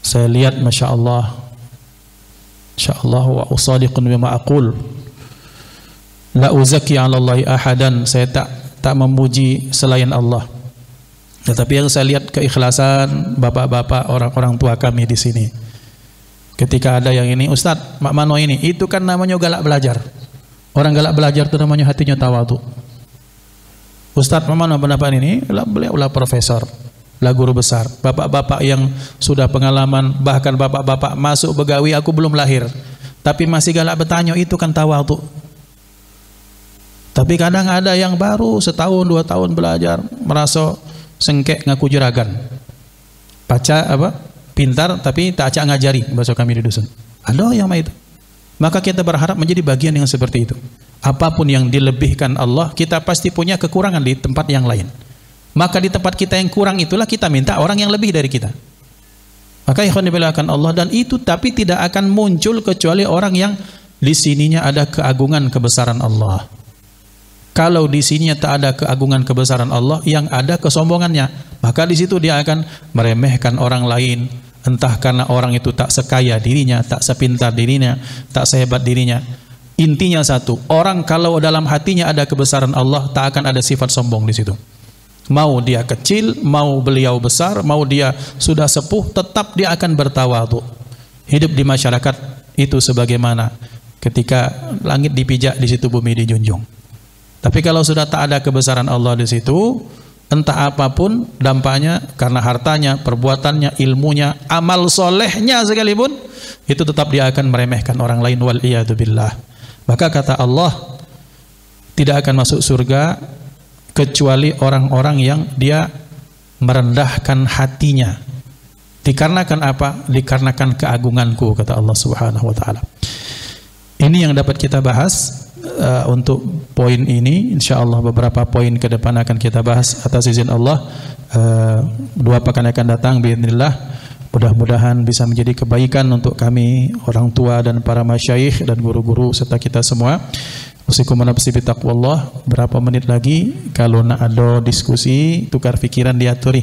Saya lihat Masya Allah wa usadiqun bima aqul, la uzaki 'ala Allahi ahadan. Saya tak memuji selain Allah. Tetapi yang saya lihat keikhlasan bapak-bapak, orang-orang tua kami di sini. Ketika ada yang ini, Ustadz, mak mano ini, itu kan namanya galak belajar. Orang galak belajar itu namanya hatinya tawadhu. Ustadz, mak mano pendapat ini? Beliau profesor, lah guru besar. Bapak-bapak yang sudah pengalaman, bahkan bapak-bapak masuk begawi aku belum lahir, tapi masih galak bertanya, itu kan tawadhu. Tapi kadang ada yang baru setahun 2 tahun belajar, merasa sengkek ngaku juragan, baca pintar tapi tak acak ngajari, bahasa kami di dusun. Ada yang itu. Maka kita berharap menjadi bagian yang seperti itu. Apapun yang dilebihkan Allah, kita pasti punya kekurangan di tempat yang lain. Maka di tempat kita yang kurang itulah kita minta orang yang lebih dari kita. Maka ikhwan dimuliakan Allah, dan itu tapi tidak akan muncul kecuali orang yang di sininya ada keagungan kebesaran Allah. Kalau di sininya tak ada keagungan kebesaran Allah, yang ada kesombongannya, maka di situ dia akan meremehkan orang lain. Entah karena orang itu tak sekaya dirinya, tak sepintar dirinya, tak sehebat dirinya. Intinya satu, orang kalau dalam hatinya ada kebesaran Allah, tak akan ada sifat sombong di situ. Mau dia kecil, mau beliau besar, mau dia sudah sepuh, tetap dia akan bertawadhu. Hidup di masyarakat itu sebagaimana ketika langit dipijak, di situ bumi dijunjung. Tapi kalau sudah tak ada kebesaran Allah di situ, entah apapun dampaknya, karena hartanya, perbuatannya, ilmunya, amal solehnya sekalipun, itu tetap dia akan meremehkan orang lain, wal iyadu billah. Maka kata Allah, tidak akan masuk surga kecuali orang-orang yang dia merendahkan hatinya. Dikarenakan apa? Dikarenakan keagunganku, kata Allah Subhanahu wa ta'ala. Ini yang dapat kita bahas untuk poin ini. InsyaAllah beberapa poin ke depan akan kita bahas atas izin Allah. 2 pekan akan datang biidznillah. Mudah-mudahan bisa menjadi kebaikan untuk kami, orang tua dan para masyayikh dan guru-guru serta kita semua. Usikum nafsi bi taqwallah. Berapa menit lagi, kalau nak ada diskusi, tukar fikiran diaturi.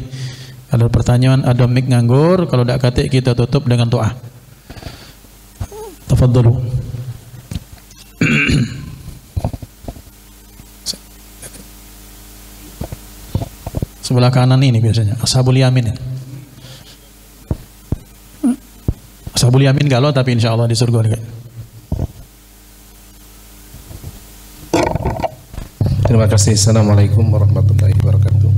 Kalau pertanyaan ada mic nganggur, kalau tak kata kita tutup dengan doa. Tafadhalu. Sebelah kanan ini biasanya Ashabul Yamin. Ashabul Yamin galau, tapi insya Allah di surga juga. Terima kasih. Assalamualaikum warahmatullahi wabarakatuh.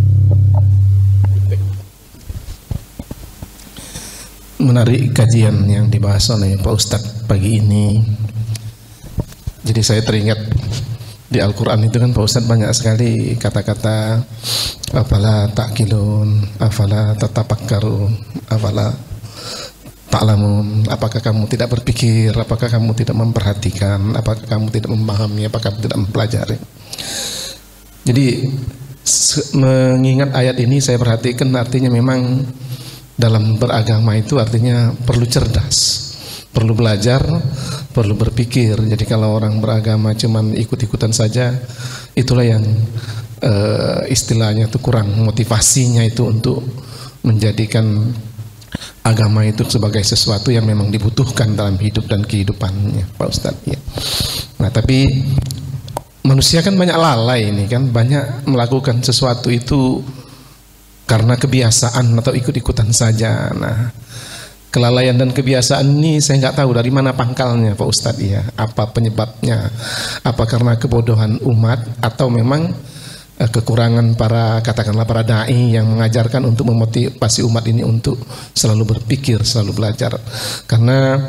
Menarik kajian yang dibahas oleh Pak Ustadz pagi ini. Jadi saya teringat di Al-Quran itu kan Pak Ustadz banyak sekali kata-kata afala ta'qilun, afala tatafakkarun, afala ta'lamun. Apakah kamu tidak berpikir, apakah kamu tidak memperhatikan, apakah kamu tidak memahami, apakah kamu tidak mempelajari. Jadi mengingat ayat ini saya perhatikan artinya memang dalam beragama itu artinya perlu cerdas, perlu belajar, perlu berpikir. Jadi kalau orang beragama cuman ikut-ikutan saja, itulah yang istilahnya itu kurang motivasinya itu untuk menjadikan agama itu sebagai sesuatu yang memang dibutuhkan dalam hidup dan kehidupannya, Pak Ustadz. Ya. Nah, tapi manusia kan banyak lalai ini kan, banyak melakukan sesuatu itu karena kebiasaan atau ikut-ikutan saja. Nah, kelalaian dan kebiasaan ini saya nggak tahu dari mana pangkalnya, Pak Ustadz. Ya, apa penyebabnya? Apa karena kebodohan umat atau memang kekurangan katakanlah para dai yang mengajarkan untuk memotivasi umat ini untuk selalu berpikir, selalu belajar. Karena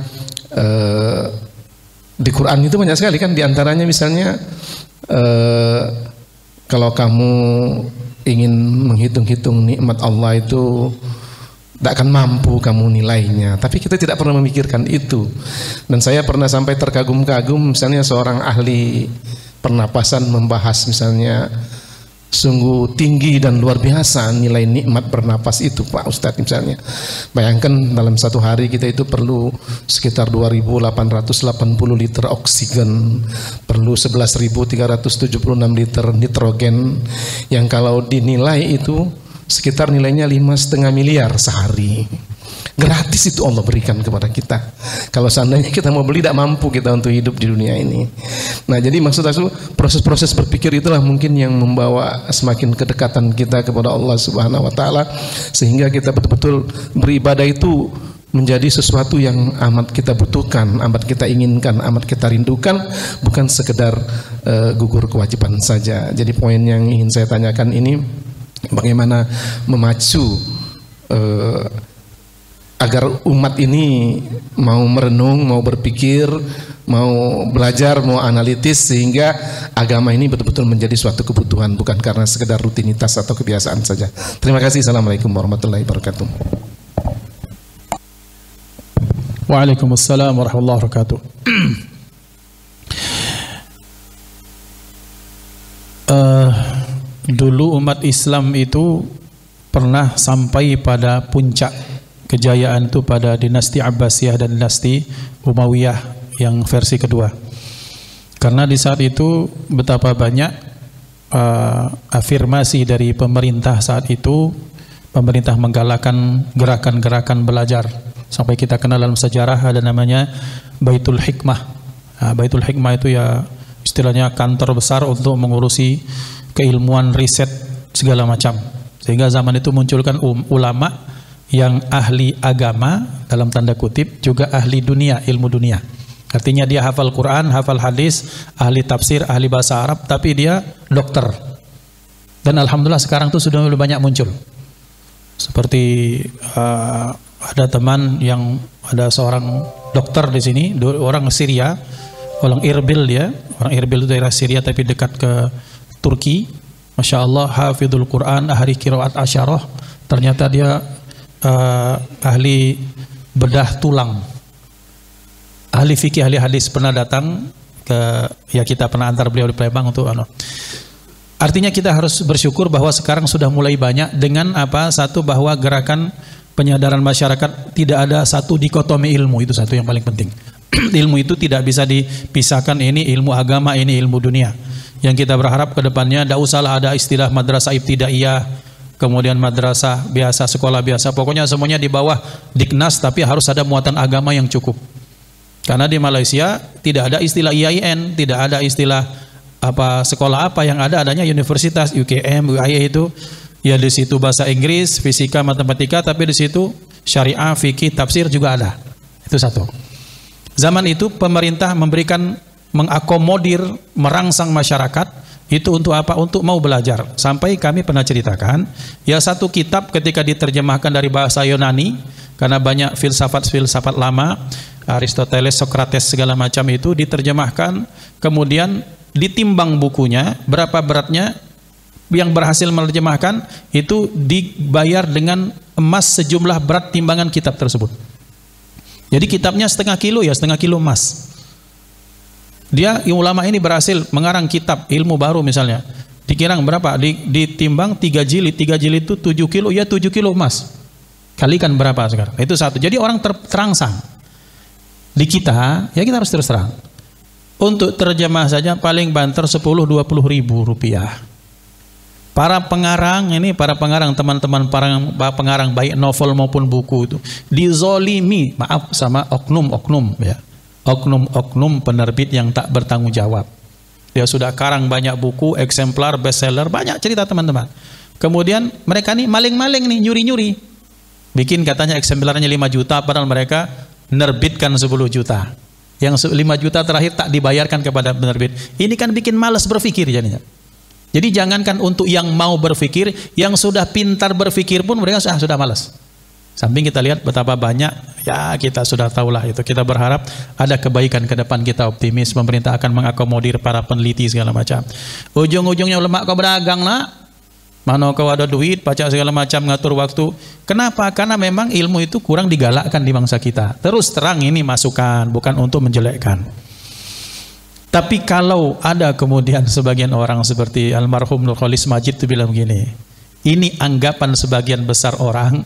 di Quran itu banyak sekali kan, diantaranya misalnya kalau kamu ingin menghitung-hitung nikmat Allah itu tidak akan mampu kamu nilainya, tapi kita tidak pernah memikirkan itu. Dan saya pernah sampai terkagum-kagum misalnya seorang ahli pernapasan membahas misalnya sungguh tinggi dan luar biasa nilai nikmat bernapas itu, Pak Ustadz. Misalnya bayangkan dalam satu hari kita itu perlu sekitar 2.880 liter oksigen, perlu 11.376 liter nitrogen, yang kalau dinilai itu sekitar nilainya 5,5 miliar sehari. Gratis itu Allah berikan kepada kita. Kalau seandainya kita mau beli, tidak mampu kita untuk hidup di dunia ini. Nah, jadi maksud aku proses-proses berpikir itulah mungkin yang membawa semakin kedekatan kita kepada Allah Subhanahu wa taala, sehingga kita betul-betul beribadah itu menjadi sesuatu yang amat kita butuhkan, amat kita inginkan, amat kita rindukan, bukan sekedar gugur kewajiban saja. Jadi poin yang ingin saya tanyakan ini, bagaimana memacu agar umat ini mau merenung, mau berpikir, mau belajar, mau analitis, sehingga agama ini betul-betul menjadi suatu kebutuhan, bukan karena sekedar rutinitas atau kebiasaan saja. Terima kasih. Assalamualaikum warahmatullahi wabarakatuh. Waalaikumsalam warahmatullahi wabarakatuh. Dulu umat Islam itu pernah sampai pada puncak kejayaan itu pada dinasti Abbasiyah dan dinasti Umayyah yang versi kedua. Karena di saat itu betapa banyak afirmasi dari pemerintah saat itu, pemerintah menggalakkan gerakan-gerakan belajar. Sampai kita kenal dalam sejarah ada namanya Baitul Hikmah. Nah, Baitul Hikmah itu ya istilahnya kantor besar untuk mengurusi keilmuan, riset segala macam. Sehingga zaman itu munculkan ulama yang ahli agama dalam tanda kutip, juga ahli dunia, ilmu dunia. Artinya dia hafal Quran, hafal hadis, ahli tafsir, ahli bahasa Arab, tapi dia dokter. Dan alhamdulillah sekarang tuh sudah banyak muncul. Seperti ada teman yang ada seorang dokter di sini, orang Syria, orang Irbil dia, orang Irbil itu daerah Syria tapi dekat ke Turki. Masya Allah, hafidhul Quran, ahli qiraat asyarah. Ternyata dia ahli bedah tulang, ahli fikih, ahli hadis. Pernah datang ke, ya kita pernah antar beliau di Palembang untuk artinya kita harus bersyukur bahwa sekarang sudah mulai banyak dengan apa, satu bahwa gerakan penyadaran masyarakat tidak ada satu dikotomi ilmu, itu satu yang paling penting. Ilmu itu tidak bisa dipisahkan, ini ilmu agama, ini ilmu dunia. Yang kita berharap ke depannya tidak usahlah ada istilah madrasah ibtidaiyah, kemudian madrasah biasa, sekolah biasa, pokoknya semuanya di bawah Diknas, tapi harus ada muatan agama yang cukup. Karena di Malaysia tidak ada istilah IAIN, tidak ada istilah apa sekolah apa, yang adanya universitas, UKM, UIA itu ya di situ bahasa Inggris, fisika, matematika, tapi di situ syariah, fikih, tafsir juga ada. Itu satu. Zaman itu pemerintah mengakomodir, merangsang masyarakat itu untuk apa? Untuk mau belajar. Sampai kami pernah ceritakan, ya satu kitab ketika diterjemahkan dari bahasa Yunani, karena banyak filsafat-filsafat lama, Aristoteles, Socrates segala macam itu diterjemahkan, kemudian ditimbang bukunya, berapa beratnya, yang berhasil menerjemahkan itu dibayar dengan emas sejumlah berat timbangan kitab tersebut. Jadi kitabnya setengah kilo emas. Dia ulama ini berhasil mengarang kitab ilmu baru misalnya, dikira berapa? Ditimbang 3 jilid itu 7 kilo, ya 7 kilo emas. Kalikan berapa sekarang? Itu satu. Jadi orang terangsang. Di kita, ya kita harus terus terang. Untuk terjemah saja paling banter 10-20 ribu rupiah. Para pengarang ini, para pengarang, teman-teman pengarang baik novel maupun buku itu dizolimi, maaf, sama oknum-oknum ya. Oknum-oknum penerbit yang tak bertanggung jawab. Dia sudah karang banyak buku, eksemplar, bestseller, banyak cerita teman-teman. Kemudian mereka nih maling-maling nih, nyuri-nyuri. Bikin katanya eksemplarnya 5 juta, padahal mereka nerbitkan 10 juta. Yang 5 juta terakhir tak dibayarkan kepada penerbit. Ini kan bikin malas berpikir jadinya. Jadi jangankan untuk yang mau berpikir, yang sudah pintar berpikir pun mereka sudah malas. Samping kita lihat betapa banyak, ya kita sudah tahulah itu. Kita berharap ada kebaikan ke depan, kita optimis pemerintah akan mengakomodir para peneliti segala macam. Ujung-ujungnya ulama kau berdagang nak, mana kau ada duit, baca segala macam, ngatur waktu. Kenapa? Karena memang ilmu itu kurang digalakkan di bangsa kita. Terus terang ini masukan, bukan untuk menjelekkan. Tapi kalau ada kemudian sebagian orang seperti almarhum Nur Khalis Majid itu bilang begini, ini anggapan sebagian besar orang,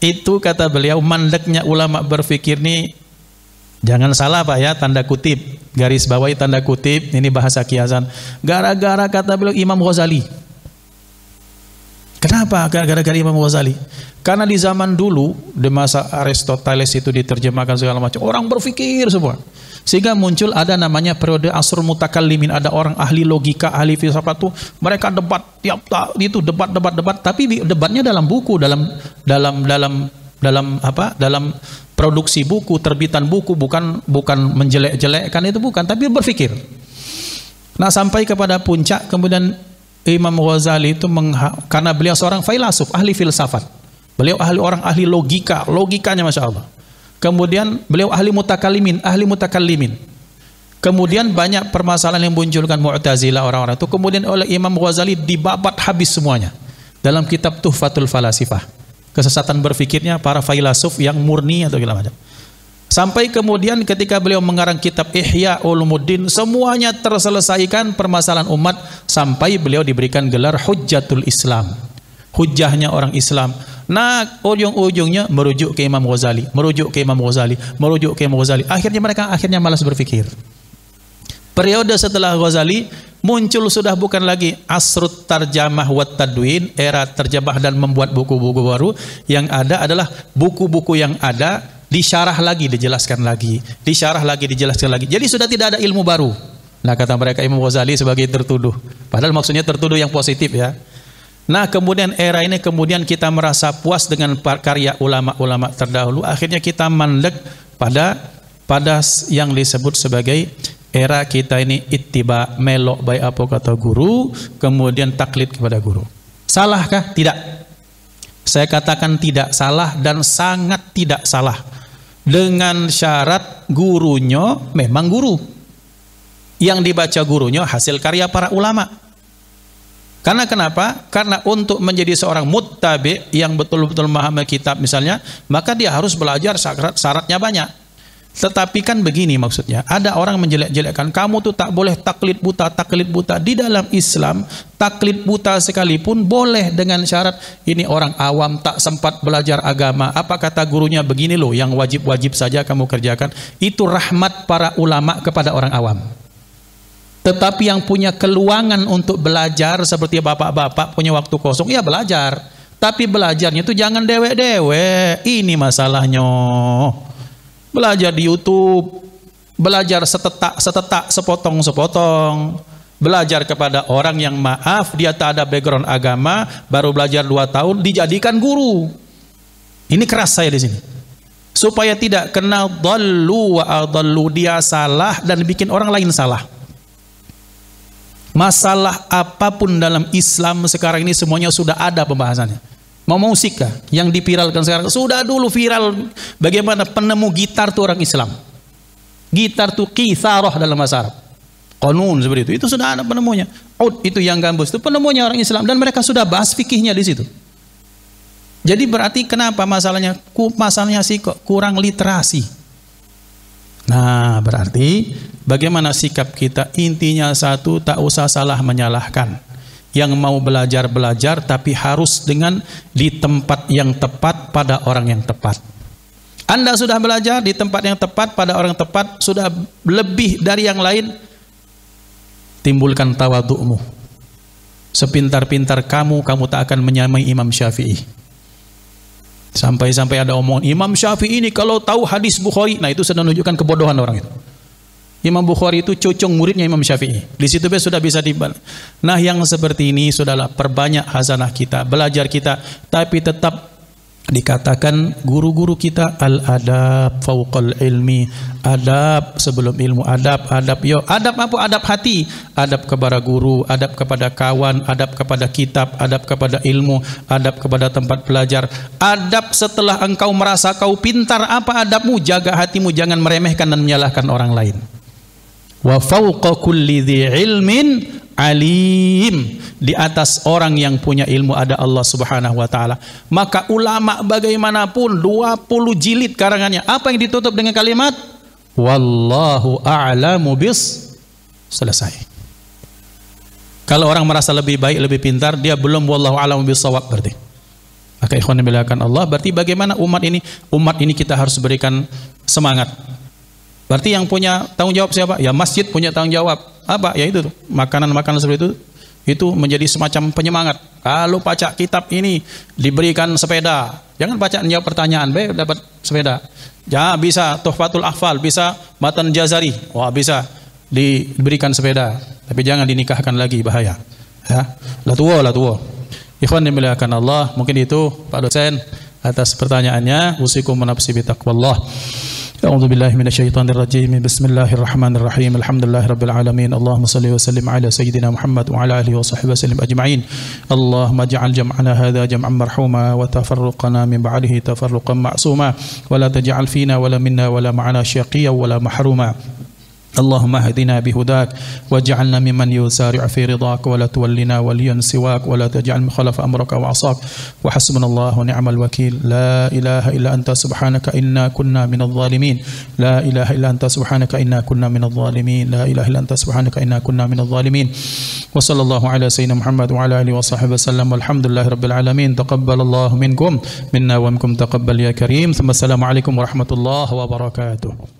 itu kata beliau, mandeknya ulama berpikir nih, jangan salah Pak ya, tanda kutip, garis bawahi tanda kutip, ini bahasa kiasan, gara-gara kata beliau Imam Ghazali. Kenapa gara-gara Imam Ghazali? Karena di zaman dulu, di masa Aristoteles itu diterjemahkan segala macam, orang berpikir semua. Sehingga muncul ada namanya periode asrul mutakallimin, ada orang ahli logika, ahli filsafat tuh, mereka debat tiap itu debat, tapi debatnya dalam buku, dalam produksi buku, terbitan buku, bukan menjelek-jelekkan itu bukan, tapi berpikir. Nah, sampai kepada puncak kemudian Imam Ghazali itu karena beliau seorang filsuf, ahli filsafat. Beliau orang ahli logikanya Masya Allah. Kemudian beliau ahli mutakallimin. Kemudian banyak permasalahan yang munculkan Mu'tazilah orang-orang itu. Kemudian oleh Imam Ghazali dibabat habis semuanya dalam kitab Tuhfatul Falasifah. Kesesatan berfikirnya para filsuf yang murni atau segala macam. Sampai kemudian ketika beliau mengarang kitab Ihya Ulumuddin, semuanya terselesaikan permasalahan umat sampai beliau diberikan gelar Hujjatul Islam. Hujjahnya orang Islam. Nah, ujung-ujungnya merujuk ke Imam Ghazali. Akhirnya mereka malas berpikir. Periode setelah Ghazali muncul sudah bukan lagi asrut tarjamah wat tadwin, era terjemah dan membuat buku-buku baru. Yang ada adalah buku-buku yang ada disyarah lagi, dijelaskan lagi. Jadi sudah tidak ada ilmu baru. Nah, kata mereka Imam Ghazali sebagai tertuduh. Padahal maksudnya tertuduh yang positif ya. Nah, kemudian era ini kemudian kita merasa puas dengan karya ulama-ulama terdahulu. Akhirnya kita mandek pada yang disebut sebagai era kita ini ittiba, melok baik apa kata guru, kemudian taklid kepada guru. Salahkah? Tidak. Saya katakan tidak salah dan sangat tidak salah. Dengan syarat gurunya memang guru. Yang dibaca gurunya hasil karya para ulama. Karena kenapa? Karena untuk menjadi seorang muttabi yang betul-betul memahami kitab misalnya, maka dia harus belajar, syaratnya banyak. Tetapi kan begini maksudnya, ada orang menjelek-jelekkan, kamu tuh tak boleh taklid buta. Di dalam Islam, taklid buta sekalipun boleh dengan syarat, ini orang awam tak sempat belajar agama, apa kata gurunya begini loh, yang wajib-wajib saja kamu kerjakan. Itu rahmat para ulama kepada orang awam. Tetapi yang punya keluangan untuk belajar seperti bapak-bapak punya waktu kosong, ya belajar. Tapi belajarnya itu jangan dewek-dewek. Ini masalahnya. Belajar di YouTube, belajar setetak, sepotong-sepotong. Belajar kepada orang yang maaf, dia tak ada background agama, baru belajar 2 tahun, dijadikan guru. Ini keras saya di sini. Supaya tidak kena dhallu wa adhallu, dia salah dan bikin orang lain salah. Masalah apapun dalam Islam sekarang ini semuanya sudah ada pembahasannya. Mau musik kah? Yang dipiralkan sekarang sudah dulu viral. Bagaimana penemu gitar itu orang Islam. Gitar itu qitharah dalam bahasa Arab. Qanun seperti itu. Itu sudah ada penemunya. Ud itu yang gambus itu penemunya orang Islam dan mereka sudah bahas fikihnya di situ. Jadi berarti kenapa masalahnya? Masalahnya sih kok kurang literasi. Nah, berarti bagaimana sikap kita? Intinya satu, tak usah salah menyalahkan. yang mau belajar, tapi harus dengan di tempat yang tepat pada orang yang tepat. Anda sudah belajar di tempat yang tepat pada orang yang tepat, sudah lebih dari yang lain, timbulkan tawadhu'mu. Sepintar-pintar kamu tak akan menyamai Imam Syafi'i. Sampai-sampai ada omongan Imam Syafi'i ini kalau tahu hadis Bukhari, nah itu sudah menunjukkan kebodohan orang itu. Imam Bukhari itu cucung muridnya Imam Syafi'i. Di situ sudah bisa dibal. Nah, yang seperti ini sudahlah, perbanyak hazanah kita, belajar kita, tapi tetap dikatakan guru-guru kita al-adab fauqal ilmi, adab sebelum ilmu, adab apa? Adab hati, adab kepada guru, adab kepada kawan, adab kepada kitab, adab kepada ilmu, adab kepada tempat belajar, adab setelah engkau merasa kau pintar. Apa adabmu? Jaga hatimu, jangan meremehkan dan menyalahkan orang lain. Wa fauqa kulli dhi ilmin alim, di atas orang yang punya ilmu ada Allah Subhanahu wa taala. Maka ulama bagaimanapun 20 jilid karangannya, apa yang ditutup dengan kalimat wallahu a'lamu bis, selesai. Kalau orang merasa lebih baik, lebih pintar, dia belum wallahu a'lamu bis shawab berarti. Maka ikhwan yang dimuliakan Allah, berarti bagaimana umat ini kita harus berikan semangat. Berarti yang punya tanggung jawab siapa? Ya masjid punya tanggung jawab. Apa? Ya itu tuh, makanan-makanan seperti itu menjadi semacam penyemangat. Kalau baca kitab ini diberikan sepeda, jangan baca jawab pertanyaan, dapat sepeda. Ya bisa Tuhfatul Ahfal, bisa Matan Jazari, wah bisa diberikan sepeda. Tapi jangan dinikahkan lagi, bahaya. Ya, la tua. Ikhwan dimuliakan Allah, mungkin itu Pak dosen atas pertanyaannya. Usikum menafsi bitaqwallah. أعوذ بالله من الشيطان الرجيم بسم الله الرحمن الرحيم الحمد لله رب العالمين اللهم صل وسلم على سيدنا محمد وعلى آله وصحبه وسلم أجمعين اللهم اجعل جمعنا هذا جمعا مرحوما وتفرقنا من بعده تفرقا معصوما ولا تجعل فينا ولا منا ولا معنا شقيا ولا محروما اللهم اهدنا بهداك واجعلنا ممن يسارع في رضاك ولا تولنا وليا سواك ولا تجعل مخالف أمرك وعصاك وحسبنا الله ونعم الوكيل لا إله إلا أنت سبحانك إنا كنا من الظالمين لا إله إلا أنت سبحانك إنا كنا من الظالمين لا إله إلا أنت سبحانك إنا كنا من الظالمين وصلى الله على سيدنا محمد وعلى آله وصحبه وسلم والحمد لله رب العالمين تقبل الله منكم منا ومنكم تقبل يا كريم ثم السلام عليكم ورحمة الله وبركاته.